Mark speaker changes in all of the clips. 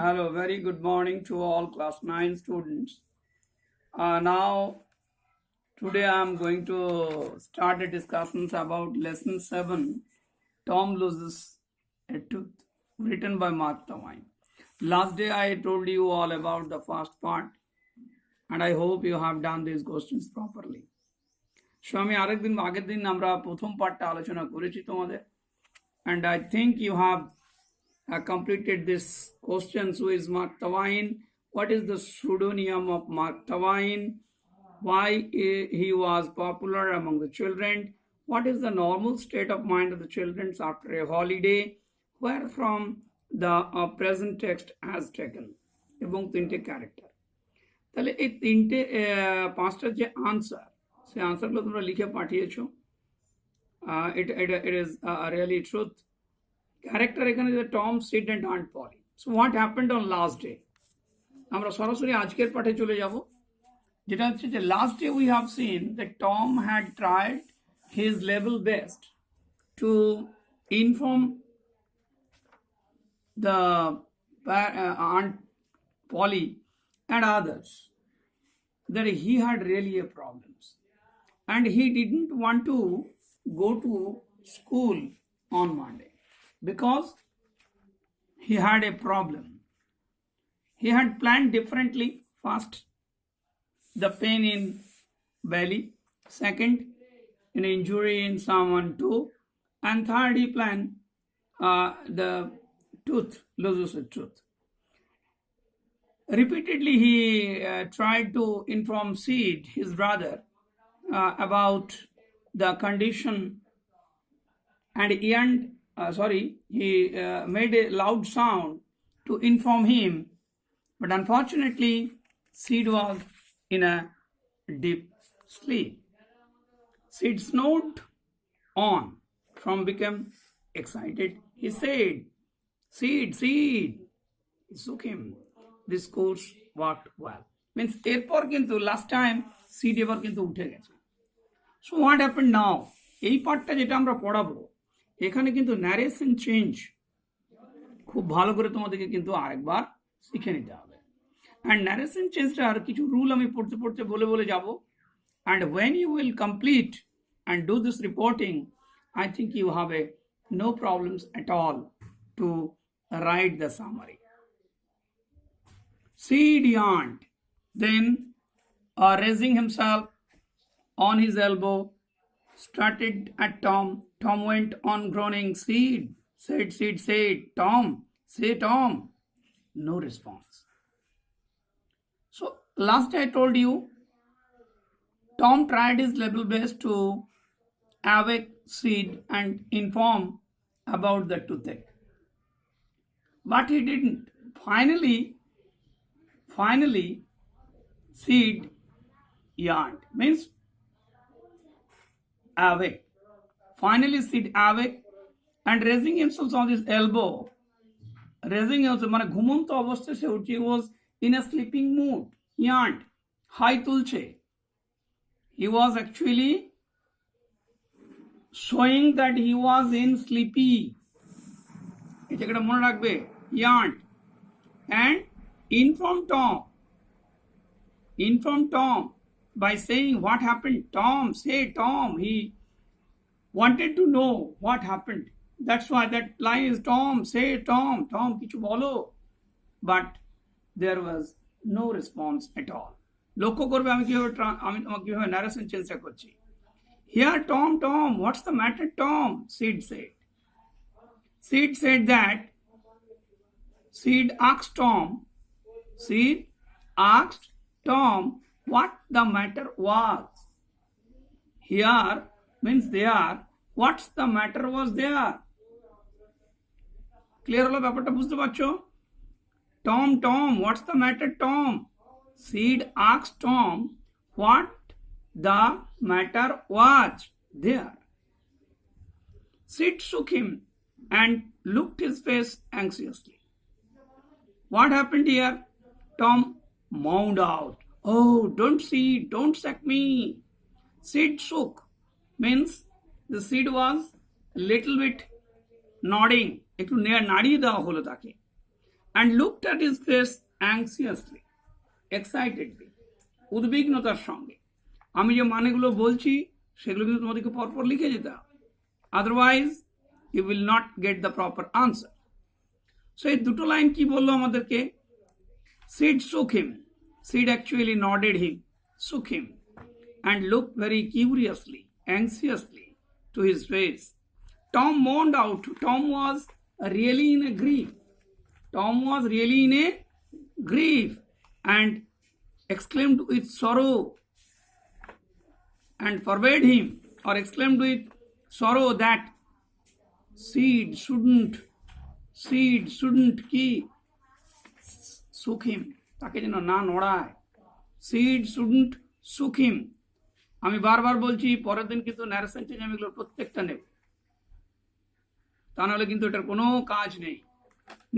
Speaker 1: Hello, very good morning to all class 9 students. Now, today I am going to start a discussions about lesson 7, Tom Loses a Tooth, written by Mark Twain. Last day I told you all about the first part and I hope you have done these questions properly. So আমি আরেকদিন আগের দিন আমরা প্রথম পার্টটা আলোচনা করেছি তোমাদের and I think you have completed this questions. Who is Mark Twain? What is the pseudonym of Mark Twain? Why he was popular among the children? What is the normal state of mind of the children after a holiday? Where from the present text has taken? এবং তিনটে character তাহলে এই তিনটে পাঁচটা যে answer সেই আনসারগুলো তোমরা লিখে পাঠিয়েছো it is really truth. Character এখানে যে Tom, Sid and Aunt Polly. So what happened on last day? আমরা সরাসরি আজকের পাঠে চলে যাব, যেটা হচ্ছে যে last day we have seen that Tom had tried his level best to inform the Aunt Polly and others that he had really a problems and he didn't want to go to school on Monday because he had a problem. He had planned differently. First, the pain in belly. Second, an injury in someone too. And third, he planned the tooth, loses a tooth. Repeatedly, he tried to inform Sid, his brother, about the condition, and he made a loud sound to inform him, but unfortunately, Sid was in a deep sleep. Sid snored on. Tom became excited. He said, Sid, Sid. He shook him. This course worked well. Means এরপর কিন্তু last time seed এবার কিন্তু উঠে গেছে। So what happened নাও? এই পার্টটা যেটা আমরা পড়াবো এখানে কিন্তু ন্যারেশন চেঞ্জ খুব ভালো করে তোমাদেরকে কিন্তু আরেকবার শিখে নিতে হবে। অ্যান্ড ন্যারেশন চেঞ্জটার কিছু রুল আমি পড়তে পড়তে বলে যাব। And when you will complete and do this reporting, I think you have a no problems at all to write the summary. Sid yawned. Then, raising himself on his elbow, started at Tom. Tom went on groaning. Sid, said. Tom, say Tom. No response. So, last I told you, Tom tried his level best to awake Sid and inform about the toothache. But he didn't. Finally, Sid yawned, means awake. Finally, Sid awake and raising himself on his elbow. Raising himself, মানে ঘুমন্ত অবস্থায় সে উঠে, he was in a sleeping mood. Yawned, হাই তুলছে. He was actually showing that he was in sleepy. এই জায়গাটা মনে রাখবে, yawned. And inform Tom by saying what happened. Tom, say Tom. He wanted to know what happened. That's why that line is Tom, say Tom. Tom, kichu bolo. But there was no response at all. লক্ষ্য করবে আমি কিভাবে narration change করছি। Here, Tom, what's the matter, Tom? Sid said that Sid asked Tom what the matter was. Here means there. What's the matter was there? Clear হলো ব্যাপারটা, বুঝতে পারছো? Tom, what's the matter, Tom? Sid asked Tom what the matter was there. Sid shook him and looked his face anxiously. What happened here? Tom moaned out, oh, don't sack me. Sid shook, means the Sid was a little bit nodding, একটু নাড়িয়ে দেওয়া হলো তাকে। and looked at his face anxiously, excitedly, উদ্বিগ্নতার সঙ্গে। আমি যে মানেগুলো বলছি সেগুলো কিন্তু তোমাদেরকে পরপর লিখে যেতে হবে, otherwise you will not get the proper answer. So এই দুটো লাইন কি বললো আমাদেরকে? Sid shook him. Sid actually nodded him, shook him, and looked very curiously, anxiously to his face. Tom moaned out. Tom was really in a grief. Tom was really in a grief and exclaimed with sorrow and forbade him, or exclaimed with sorrow that Sid shouldn't keep shook him, তাকে যেন না নড়ায়। Sid shouldn't shook him। আমি বারবার বলছি পরের দিন কিন্তু narration change আমি এগুলো প্রত্যেকটা নেব, তা নাহলে কিন্তু এটার কোনো কাজ নেই।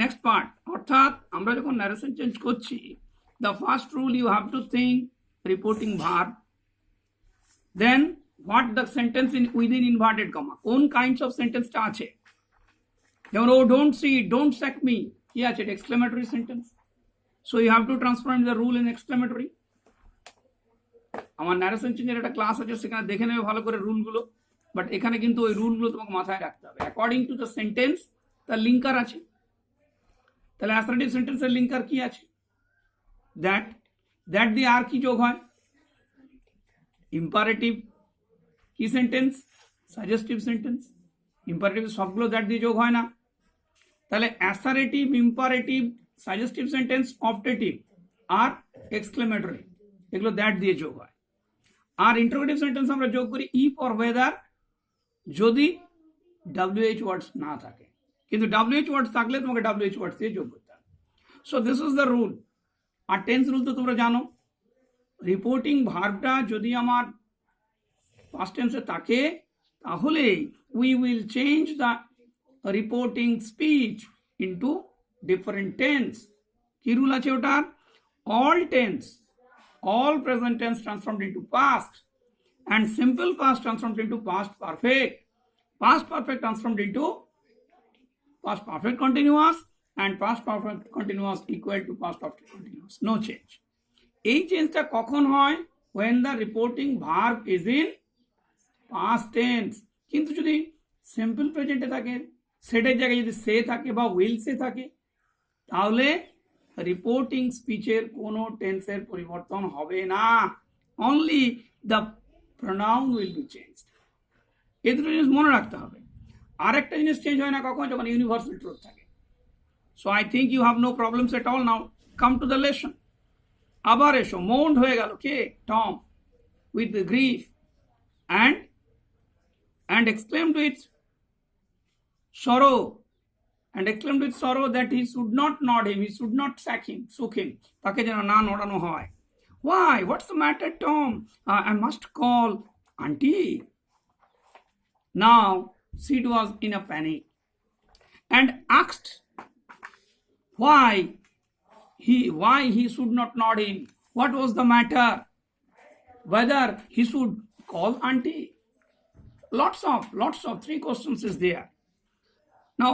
Speaker 1: নেক্সট পার্ট, অর্থাৎ আমরা যখন ন্যারেশন চেঞ্জ করছি, the first rule you have to think reporting verb, then what the sentence in within inverted comma, কোন কাইন্ডস অফ সেন্টেন্সটা আছে। যেমন ও don't see, don't sack me, কি আছে? এটা exclamatory sentence. So you have to transform the rule in exclamatory. আমার narration চেঞ্জের একটা ক্লাস আছে, সেখানে দেখে নেবে ভালো করে রুলগুলো, বাট এখানে কিন্তু ওই রুলগুলো তোমাকে মাথায় রাখতে হবে। অ্যাকর্ডিং টু দ্য সেন্টেন্স তার লিঙ্কার আছে। তাহলে অ্যাসার্টিভ সেন্টেন্সের লিঙ্কার কি আছে? দ্যাট দিয়ে আর কি যোগ হয়? ইম্পারেটিভ। কি সেন্টেন্স? Suggestive sentence. ইম্পারেটিভ সবগুলো দ্যাট দিয়ে যোগ হয় না। তাহলে assertive, imperative, suggestive sentence, optative আর এক্সক্লেমেটরি, এগুলো দ্যাট দিয়ে যোগ হয়। আর ইন্টারোগেটিভ সেন্টেন্স আমরা যোগ করি ইফ অর ওয়েদার, যদি WH ওয়ার্ডস না থাকে। কিন্তু WH ওয়ার্ডস থাকলে তোমাকে WH ওয়ার্ডস দিয়ে যোগ করতে হবে। So this is the rule. আর টেন্স রুল তো তোমরা জানো, রিপোর্টিং ভার্বটা যদি আমার পাস্ট টেন্সে থাকে তাহলে we will change the reporting speech into different tense. কি রুল আছে ওটার? all tense, all present tense transformed into past, and simple past transformed into past perfect, past perfect transformed into past perfect continuous, and past perfect continuous equal to past perfect continuous, no change. এই চেঞ্জটা কখন হয়? when the reporting verb is in past tense। কিন্তু যদি simple প্রেজেন্টে থাকে, সেটার জায়গায় যদি সে থাকে বা উইল সে থাকে, তাহলে রিপোর্টিং স্পিচের কোনো টেন্সের পরিবর্তন হবে না, only the pronoun will be changed. এই দুটো জিনিস মনে রাখতে হবে। আর একটা জিনিস চেঞ্জ হয় না কখন? যখন ইউনিভার্সাল ট্রুথ থাকে। So I think you have no problems at all. Now come to the lesson. আবার এসো, মোন্ড হয়ে গেল কে? Tom, with the grief and exclaimed with sorrow, and exclaimed with sorrow that he should not nod him, he should not sack him, shook him, তাকে যেন না নড়ানো হয়। Why? What's the matter, Tom? I must call auntie. Now Sid was in a panic and asked why he should not nod him. What was the matter? Whether he should call auntie. Lots of 3 questions is there. Now,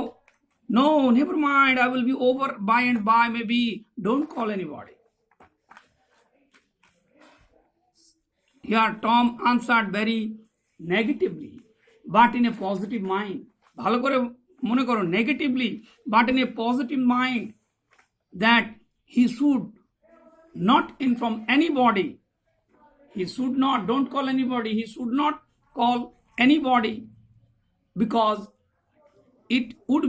Speaker 1: no, never mind, I will be over by and by, maybe, don't call anybody. Here Tom answered very negatively, but in a positive mind. ভালো করে মনে করো, negatively but in a positive mind, that he should not inform anybody. He should not, don't call anybody, he should not call anybody, because it would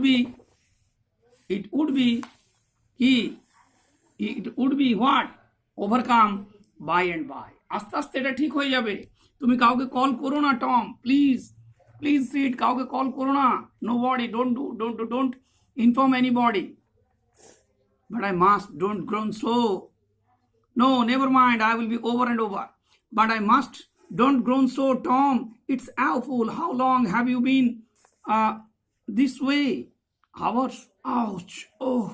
Speaker 1: be what? Overcome by and by. আস্তে আস্তে এটা ঠিক হয়ে যাবে। তুমি কাউকে call করো না, টম, প্লিজ সিড, কাউকে কল করো না। Nobody, don't inform anybody. But I must, don't groan so. No, never mind, I will be over and over. But I must, don't groan so, Tom. It's awful. How long have you been this way? Hours. Ouch. Oh,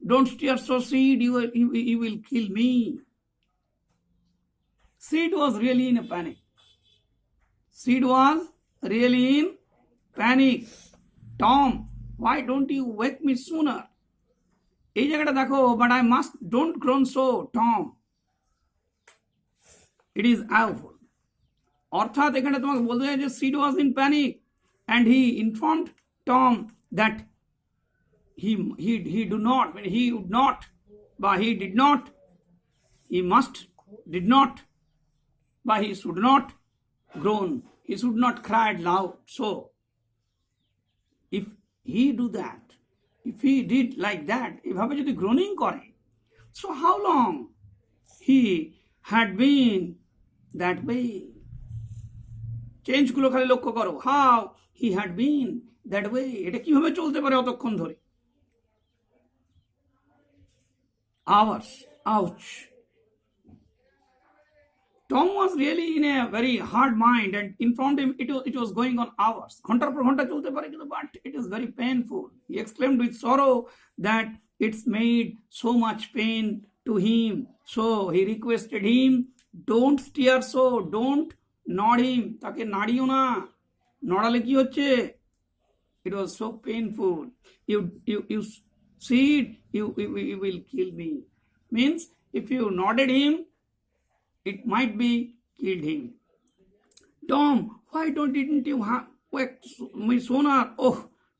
Speaker 1: don't steer so, Sid. You will kill me. Sid was really in a panic. Sid was really in panic. Tom, why don't you wake me sooner? এই জায়গাটা দেখো, but I must don't groan so, Tom. It is awful. অর্থাৎ এখানে তোমাকে বলতে চাই যে Sid was in panic and he informed Tom that he do not, he would not, but he did not, he must, did not, but he should not groan, he should not cry loud. So if he do that, if he did like that, এভাবে যদি groaning করে, so how long he had been that way? Change গুলো খালি লক্ষ্য করো, how he had been that way, এটা কিভাবে চলতে পারে অতক্ষণ ধরে? Hours, ouch. Tom was really in a very hard mind and informed him it was going on hours. ঘন্টার পর ঘন্টা চলতে পারে কিন্তু, but it is very painful. He exclaimed with sorrow that it's made so much pain to him. So he requested him, don't steer so, don't nod him. তাকে নাড়িও না, নড়ালে কি হচ্ছে? It was so painful. You see it, you will kill me. Means if you nodded him, it might be killed him. Tom, why didn't you wake me sooner? Oh,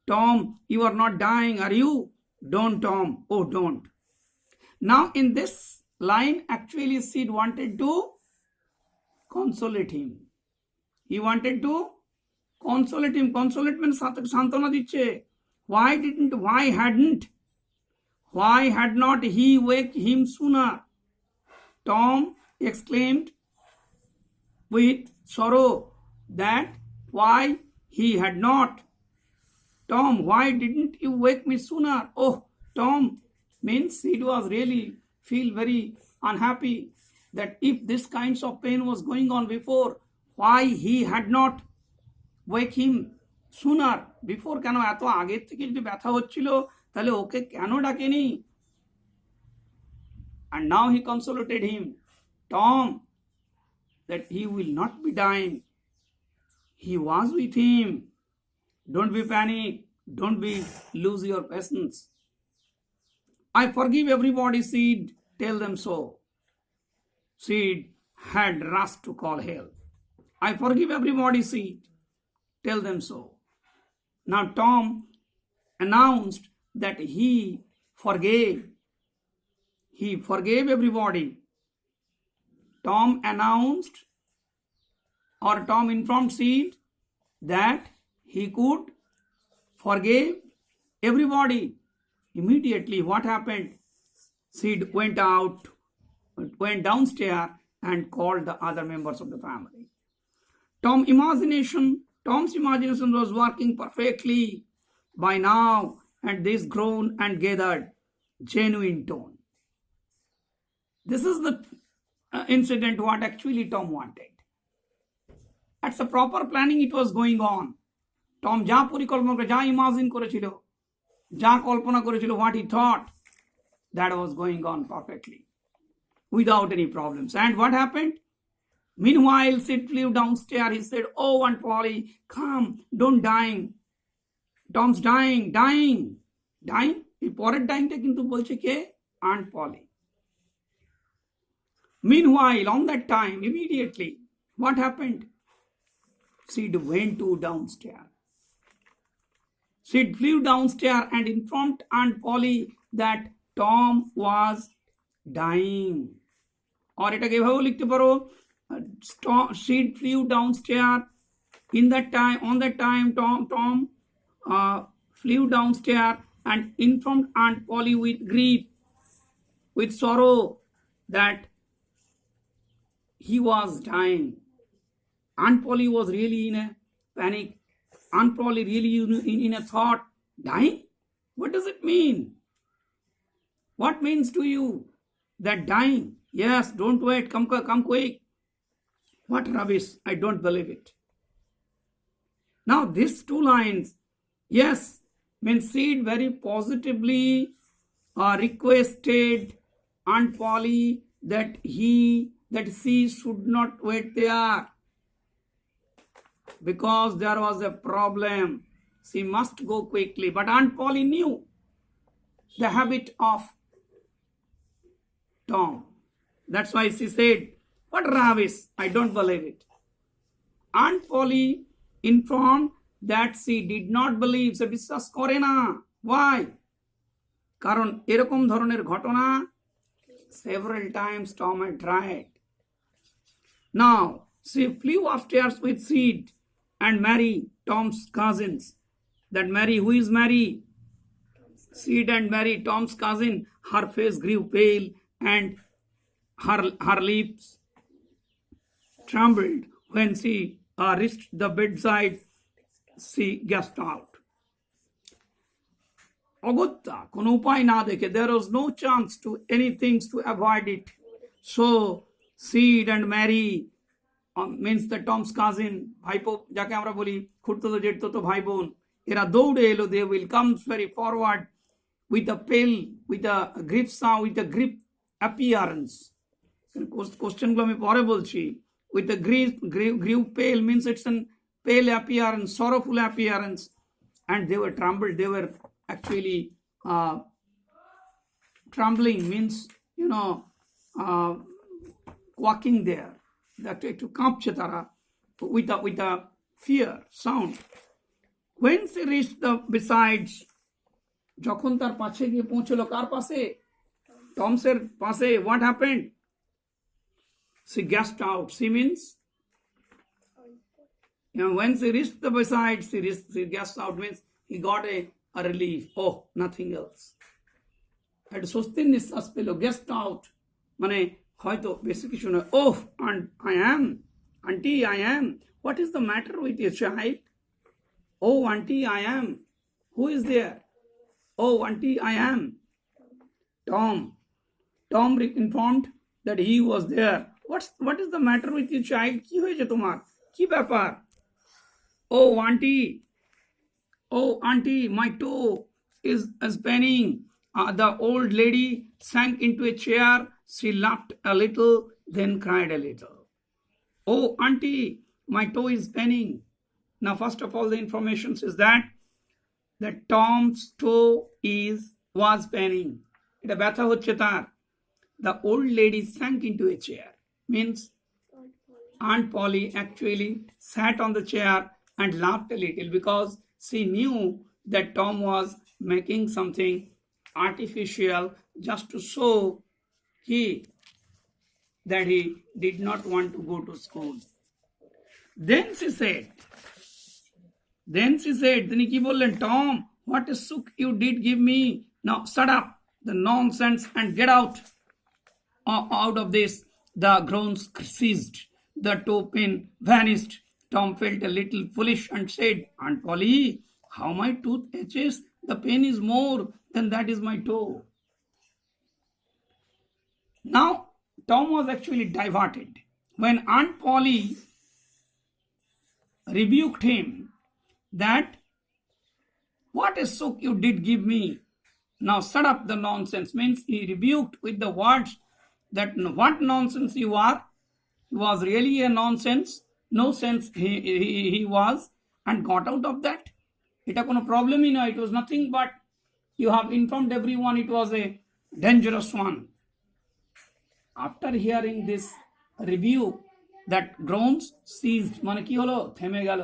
Speaker 1: Tom, you are not dying, are you? Don't, Tom. Oh, don't. Now in this line, actually Sid wanted to consolate him. He wanted to consolate him. Consolate means santana dicche. Why had not he wake him sooner? Tom exclaimed with sorrow that why he had not. Tom, why didn't you wake me sooner? Oh, Tom, means it was really feel very unhappy that if this kinds of pain was going on before, why he had not wake him sooner. Before কেন এত আগের থেকে যদি ব্যথা হচ্ছিল তাহলে ওকে কেন ডাকেনি? And now he consolated him, Tom, that he will not be dying. He was with him. Don't be panic. Don't be lose your patience. I forgive everybody, Sid. Tell them so. Sid had rushed to call help. I forgive everybody, Sid. Tell them so. Now Tom announced that he forgave. He forgave everybody. Tom announced, or Tom informed Sid that he could forgive everybody. Immediately, what happened? Sid went downstairs and called the other members of the family. Tom's imagination was working perfectly by now, and this grown and gathered genuine tone. This is the incident what actually Tom wanted. That's a proper planning it was going on. Tom যা পরিকল্পনা করে, যা imagine করেছিল, যা কল্পনা করেছিল, what he thought, that was going on perfectly without any problems. And what happened? Meanwhile, Sid flew downstairs. He said, oh, Aunt Polly, come, don't dying. Tom's dying. এই পরের ডাইংটা কিন্তু বলছে কে? Aunt Polly. Meanwhile, on that time, immediately, what happened? Sid went downstairs. Sid flew downstairs and informed Aunt Polly that Tom was dying. Or এটাকে এভাবেও লিখতে পারো, Sid flew downstairs. On that time, Tom flew downstairs and informed Aunt Polly with grief, with sorrow, that he was dying. Aunt Polly was really in a panic. Aunt Polly really in a thought, dying? What does it mean? What means to you that dying? Yes, don't wait, come quick. What rubbish, I don't believe it. Now these two lines, yes, means Sid very positively requested Aunt Polly that she should not wait there because there was a problem. She must go quickly. But Aunt Polly knew the habit of Tom. That's why she said, "What rubbish? I don't believe it." Aunt Polly informed that she did not believe, সে বিশ্বাস করে না। Why? কারণ এরকম ধরনের ঘটনা several times Tom had tried. Now she flew upstairs with Sid and Mary, Tom's cousins. That Mary, who is Mary? Sid and Mary, Tom's cousin. Her face grew pale and her lips trembled. When she reached the bedside, she gasped out. অগত্যা কোনো উপায় না দেখে, there was no chance to anything to avoid it. So Sid and Mary, means the Tom's cousin, ভাইপো যাকে আমরা বলি, খুড়তো জেঠতো ভাই বোন, এরা দৌড়ে এলো। They will come very forward with a pale, with a grip sound, with a grip appearance. কোশ্চেনগুলো আমি পরে বলছি। With a grip pale means it's an pale appearance, sorrowful appearance, and they were trembled. They were actually trembling, means quaking there. That একটু কাঁপছে তারা with a fear sound. When she reached the besides, যখন তার পাশে গিয়ে পৌঁছলো, কার পাশে? টমসের পাশে। What happened? She gasped out. She means, when she reached the beside, she gasped out, means he got a relief. Oh, nothing else. একটা স্বস্তির নিঃশ্বাস পেল। Gasped out মানে হয়তো বেশি কিছু নয়। Oh, and I am, auntie, I am. What is the matter with your child? Oh, auntie, I am. Who is there? Oh, auntie, I am. Tom informed that he was there. What is the matter with your child? কি হয়েছে তোমার? কি ব্যাপার? Oh, auntie, my toe is paining. The old lady sank into a chair. She laughed a little, then cried a little. Oh, auntie, my toe is paining. Now, first of all, the information is that Tom's toe was paining. এটা ব্যথা হচ্ছে তার। The old lady sank into a chair, means Aunt Polly actually sat on the chair and laughed a little because she knew that Tom was making something artificial just to show that he did not want to go to school. Then she said, তিনি কি বললেন? Tom, what a sook you did give me. Now shut up the nonsense and get out of this. The groans ceased. The toe pain vanished. Tom felt a little foolish and said, Aunt Polly, how my tooth itches. The pain is more than that is my toe. Now, Tom was actually diverted. When Aunt Polly rebuked him that, what a sook you did give me. Now shut up the nonsense, means he rebuked with the words that what nonsense you are. He was really a nonsense. No sense he was, and got out of that. It কোনো প্রবলেমই নয়. It was nothing but you have informed everyone it was a dangerous one. After hearing this review, that groans ceased, মানে কি হলো? থেমে গেল।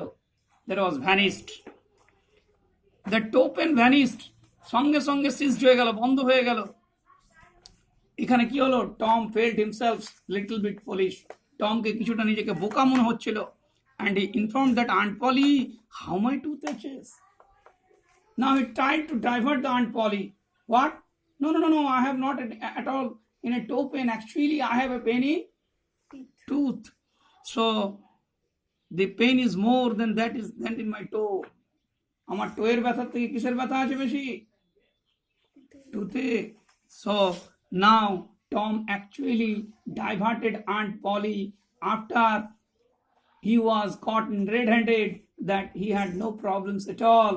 Speaker 1: That was vanished. The toe pain vanished. সঙ্গে সঙ্গে ceased হয়ে গেল, বন্ধ হয়ে গেল। এখানে কি হলো? Tom felt himself little bit foolish. টমকে কিছুটা নিজেকে বোকা মনে হচ্ছিল। And he informed that Aunt Polly, how my tooth itches. Now he tried to divert the Aunt Polly. What? No, I have not at all in a toe pain. Actually, I have a pain in tooth. So the pain is more than in my toe. আমার টোয়ের ব্যথা থেকে কিসের ব্যথা আছে বেশি? টুথে। So now Tom actually diverted Aunt Polly after he was caught red-handed that he had no problems at all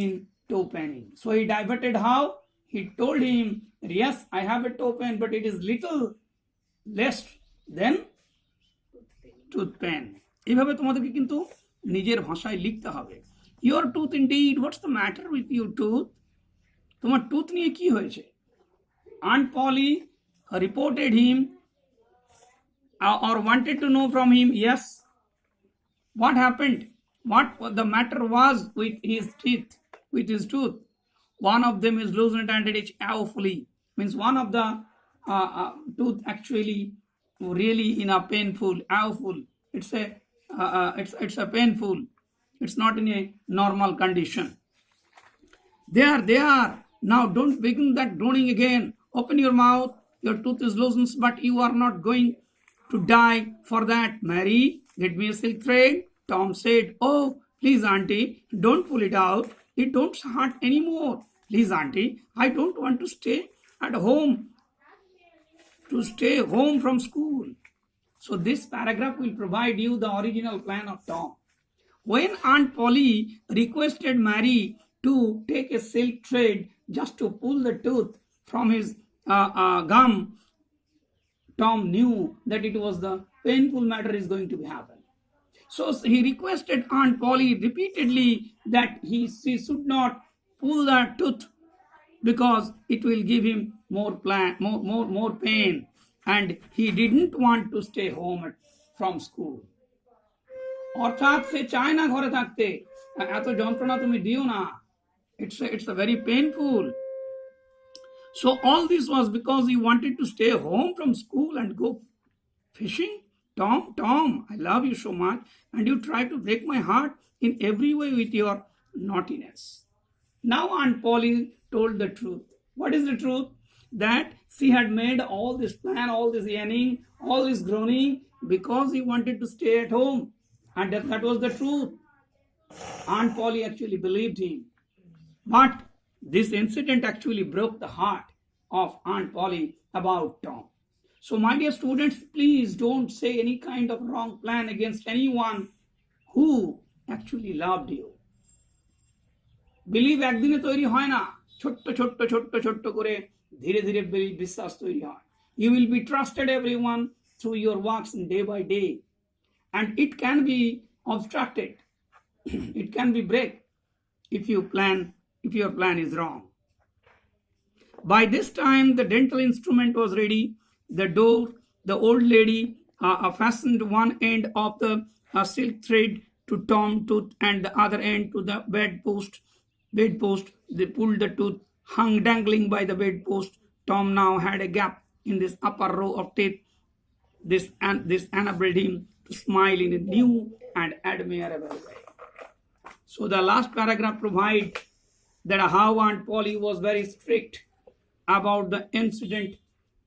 Speaker 1: in toe paining. So he diverted how? He told him, yes, I have a toe pain, but it is little less than tooth pain. এইভাবে তোমাদেরকে কিন্তু নিজের ভাষায় লিখতে হবে। Your tooth indeed, what's the matter with your tooth? তোমার tooth নিয়ে কি হয়েছে? Aunt Polly reported him or wanted to know from him, yes, what happened, what the matter was with his teeth, with his tooth. One of them is loosened and it is awfully, means one of the tooth actually really in a painful, awful, it's a it's a painful, it's not in a normal condition. There. Now don't begin that groaning again. Open your mouth. Your tooth is loosened, but you are not going to die for that. Mary, get me a silk thread. Tom said, oh, please, auntie, don't pull it out. It don't hurt anymore. Please, auntie, I don't want to stay home from school. So this paragraph will provide you the original plan of Tom. When Aunt Polly requested Mary to take a silk thread just to pull the tooth from his gum, Tom knew that it was the painful matter is going to happen. So he requested Aunt Polly repeatedly that she should not pull the tooth because it will give him more pain, and he didn't want to stay home from school. অর্থাৎ সে চায় না ঘরে থাকতে, এত যন্ত্রণা তুমি দিও না, it's a very painful. So all this was because he wanted to stay home from school and go fishing. Tom, I love you so much, and you try to break my heart in every way with your naughtiness. Now Aunt Polly told the truth. What is the truth? That she had made all this plan, all this yearning, all this groaning because he wanted to stay at home. And that was the truth. Aunt Polly actually believed him. But this incident actually broke the heart of Aunt Polly about Tom. So my dear students, please don't say any kind of wrong plan against anyone who actually loved you. Believe একদিনে তৈরি হয় না, ছোট্ট করে ধীরে ধীরে বিশ্বাস তৈরি হয়. You will be trusted everyone through your works day by day. And it can be obstructed. It can be break if your plan is wrong. By this time, the dental instrument was ready. The old lady fastened one end of the silk thread to Tom's tooth and the other end to the bedpost. They pulled the tooth, hung dangling by the bedpost. Tom now had a gap in this upper row of teeth. This enabled him to smile in a new and admirable way. So the last paragraph provides that how Aunt Polly was very strict about the incident,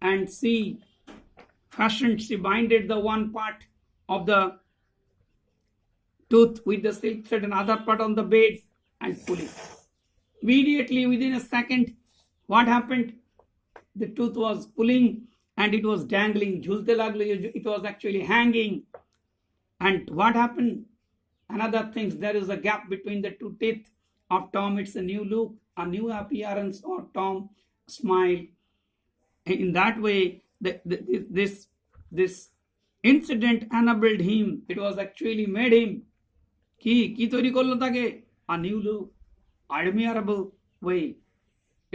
Speaker 1: and she binded the one part of the tooth with the silk thread and other part on the bed and pull it. Immediately within a second, what happened? The tooth was pulling and it was dangling, jhulte laglo, it was actually hanging. And what happened? Another thing, there is a gap between the two teeth of Tom. It's a new look, a new appearance of Tom smile. In that way, this incident enabled him. It was actually made him কি তৈরি করলো তাকে? A new look, admirable way.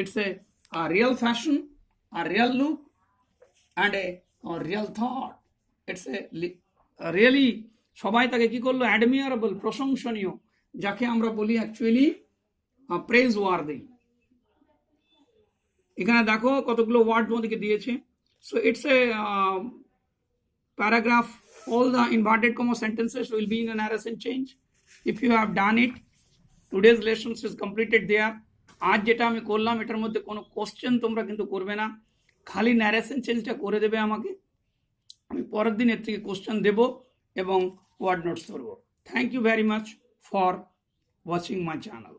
Speaker 1: It's a real fashion, a real look, and a real thought. It's a really সবাই তাকে কি করলো? অ্যাডমিয়ারেবল, প্রশংসনীয়, যাকে আমরা বলি অ্যাকচুয়ালি প্রেজ ওয়ার্দি। এখানে দেখো কতগুলো ওয়ার্ড তোমাদেরকে দিয়েছে। So it's a paragraph. All the inverted comma sentences will be in a narration change. If you have done it, today's lessons is completed there. আজ যেটা আমি করলাম এটার মধ্যে কোনো কোশ্চেন তোমরা কিন্তু করবে না, খালি ন্যারেশন চেঞ্জটা করে দেবে আমাকে। আমি পরের দিন এর থেকে কোশ্চেন দেব এবং ওয়ার্ড নোটস করব। Thank you very much for watching my channel.